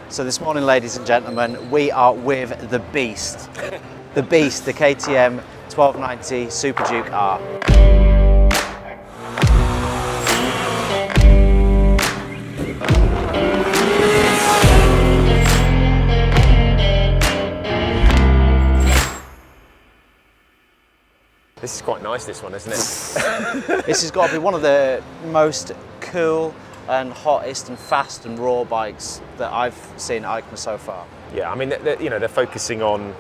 So this morning, ladies and gentlemen, we are with the beast. The beast, the KTM 1290 Super Duke R. This is quite nice, this one, isn't it? This has got to be one of the most cool and hottest and fast and raw bikes that I've seen at EICMA so far. Yeah, I mean, they're focusing on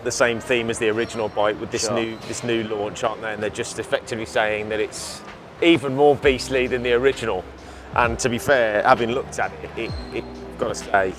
the same theme as the original bike with this new launch, aren't they? And they're just effectively saying that it's even more beastly than the original. And to be fair, having looked at it, got to say,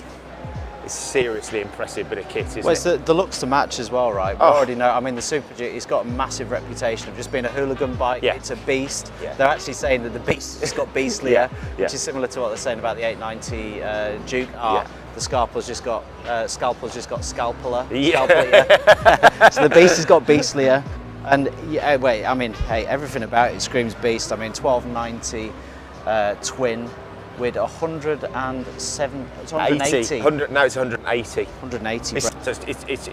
it's seriously impressive bit of kit, isn't it? Well, it's the looks to match as well, right? We already know. I mean, the Super Duke, it's got a massive reputation of just being a hooligan bike. Yeah. It's a beast. Yeah. They're actually saying that the beast has got beastlier, Yeah. which is similar to what they're saying about the 890 Duke R. Yeah. The Scalpel's just got Scalpeler. Yeah. Scalpeler. So the beast has got beastlier. And yeah, wait, I mean, hey, everything about it screams beast. I mean, 1290 twin with 107, it's 180. 100, now it's 180. 180.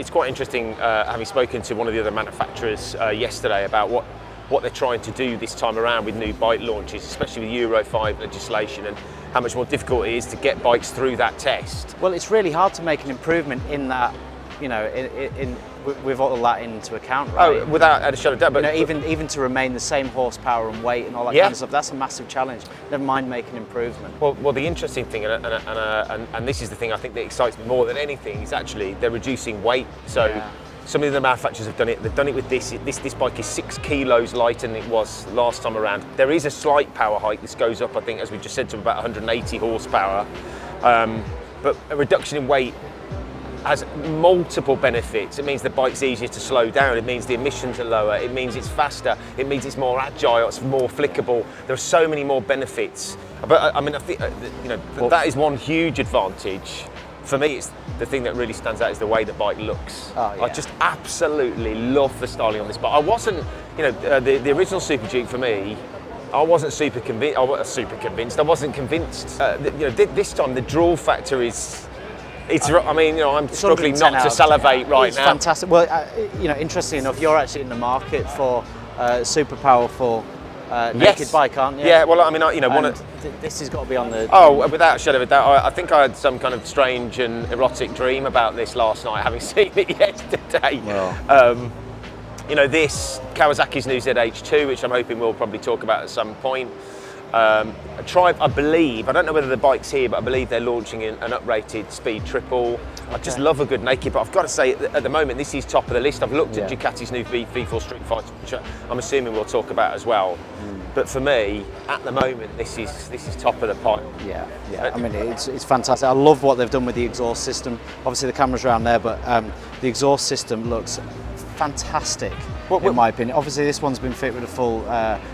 It's quite interesting having spoken to one of the other manufacturers yesterday about what they're trying to do this time around with new bike launches, especially with Euro 5 legislation, and how much more difficult it is to get bikes through that test. Well, it's really hard to make an improvement in that, you know, with all that into account, right? Oh, without a shadow of doubt. But you know, even to remain the same horsepower and weight and all that kind of stuff, that's a massive challenge. Never mind making improvement. Well, the interesting thing, and this is the thing I think that excites me more than anything, is actually they're reducing weight. So some of the manufacturers have done it. They've done it with this. This bike is 6 kilos lighter than it was last time around. There is a slight power hike. This goes up, I think, as we just said, to about 180 horsepower. But a reduction in weight has multiple benefits. It means the bike's easier to slow down. It means the emissions are lower. It means it's faster. It means it's more agile. It's more flickable. There are so many more benefits. But I mean, I think that is one huge advantage. For me, it's the thing that really stands out is the way the bike looks. Oh, yeah. I just absolutely love the styling on this bike. I wasn't, the original Super Duke for me, I wasn't super convinced. I wasn't convinced. This time the draw factor is. I'm struggling not to salivate right it's now. Fantastic. Well, interestingly enough, you're actually in the market for super powerful naked bike, aren't you? Yeah. Well, I mean, this has got to be on the. Oh, without a shadow of a doubt. I think I had some kind of strange and erotic dream about this last night, having seen it yesterday. Well. This Kawasaki's new ZH2, which I'm hoping we'll probably talk about at some point. I believe, I don't know whether the bike's here, but I believe they're launching an uprated speed triple. I just love a good naked, but I've got to say, at the moment, this is top of the list. I've looked at Ducati's new V4 Street Fighter, which I'm assuming we'll talk about as well. But for me, at the moment, this is top of the pile. Yeah. I mean, it's fantastic. I love what they've done with the exhaust system. Obviously, the camera's around there, but the exhaust system looks fantastic, in my opinion. Obviously, this one's been fit with a full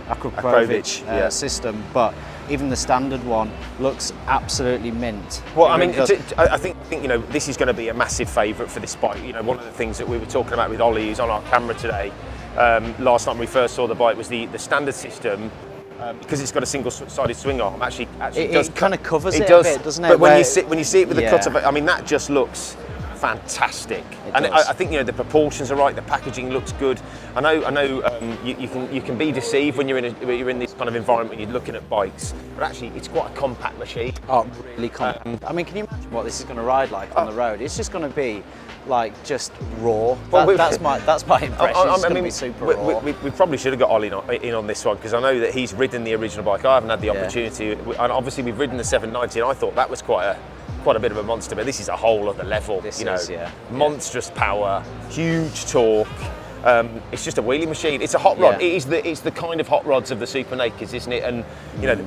Akroprovich system, but even the standard one looks absolutely mint. Well, I mean, I think this is going to be a massive favourite for this bike. One of the things that we were talking about with Ollie, who's on our camera today, last night when we first saw the bike, was the standard system. Because it's got a single-sided swing arm, actually it kind of covers it a bit, doesn't it? But when you see it with the cutter, I mean, that just looks fantastic. And I think the proportions are right. The packaging looks good. I know you can be deceived when you're in this kind of environment when you're looking at bikes, but actually it's quite a compact machine. Oh, really compact. I mean, can you imagine what this is going to ride like on the road? It's just going to be like just raw. That's my impression. It's going to be super raw. We probably should have got Ollie in on this one, because I know that he's ridden the original bike. I haven't had the opportunity, and obviously we've ridden the 790, and I thought that was quite a bit of a monster, but this is a whole other level. Monstrous power, huge torque. It's just a wheelie machine. It's a hot rod. It's the kind of hot rods of the Super Nakeds, isn't it? And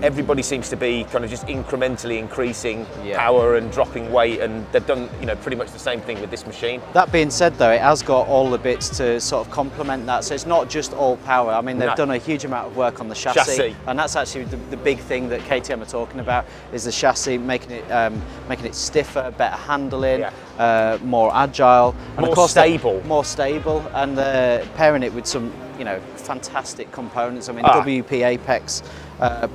everybody seems to be kind of just incrementally increasing power and dropping weight, and they've done pretty much the same thing with this machine. That being said, though, it has got all the bits to sort of complement that, so it's not just all power. I mean, they've done a huge amount of work on the chassis. And that's actually the big thing that KTM are talking about, is the chassis, making it stiffer, better handling, more agile, and of course more stable, and pairing it with some fantastic components. I mean, WP Apex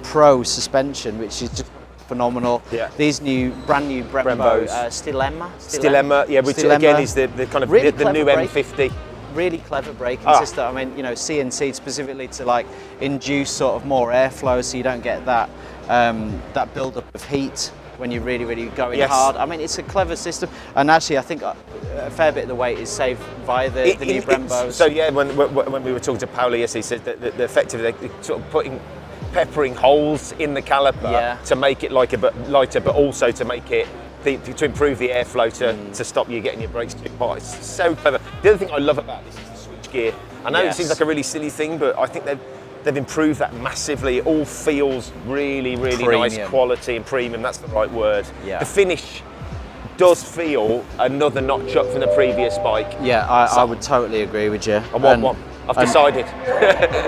Pro suspension, which is just phenomenal. Yeah. These brand new Brembo Stylema, yeah, which Stylema. again is the kind of Really the new clever M50. Really clever braking system. I mean, you know, CNC specifically to like induce sort of more airflow, so you don't get that that build-up of heat when you're really going hard. I mean, it's a clever system, and actually I think a fair bit of the weight is saved via the new Brembos. So yeah, when we were talking to Paolo yesterday, he said that the effectively they're sort of peppering holes in the caliper to make it lighter, but also to make it to improve the airflow to stop you getting your brakes too hot. It's so clever. The other thing I love about this is the switch gear. I know it seems like a really silly thing, but I think they've improved that massively. It all feels really nice quality and premium. That's the right word. Yeah. The finish does feel another notch up from the previous bike. Yeah, I would totally agree with you. And what? I've decided.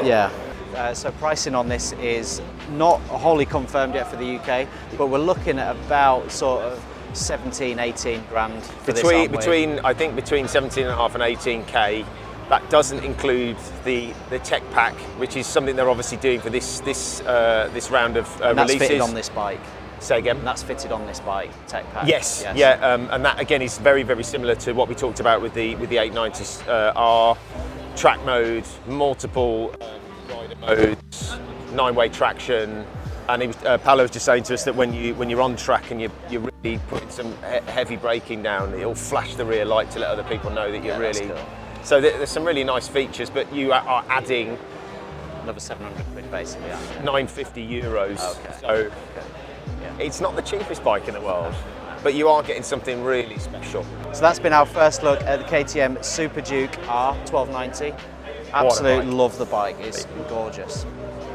Yeah. So pricing on this is not wholly confirmed yet for the UK, but we're looking at about sort of 17-18 grand for this, aren't we? I think between 17.5 and 18k. That doesn't include the tech pack, which is something they're obviously doing for this round of releases. That's fitted on this bike. Say again? And that's fitted on this bike, tech pack. Yes. Yeah, and that again is very similar to what we talked about with the 890s R, track mode, multiple rider modes, 9-way traction. And Paolo was just saying to us that when you're on track and you're really putting some heavy braking down, it'll flash the rear light to let other people know that you're really. Cool. So there's some really nice features, but you are adding another 700 quid basically. 950 euros. Okay. So it's not the cheapest bike in the world, but you are getting something really special. So that's been our first look at the KTM Super Duke R 1290. Absolutely love the bike. It's gorgeous.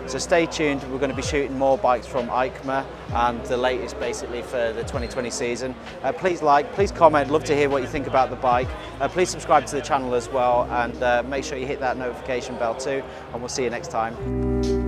So stay tuned, we're going to be shooting more bikes from Eichmer and the latest basically for the 2020 season. Please like, please comment, love to hear what you think about the bike. Please subscribe to the channel as well, and make sure you hit that notification bell too, and we'll see you next time.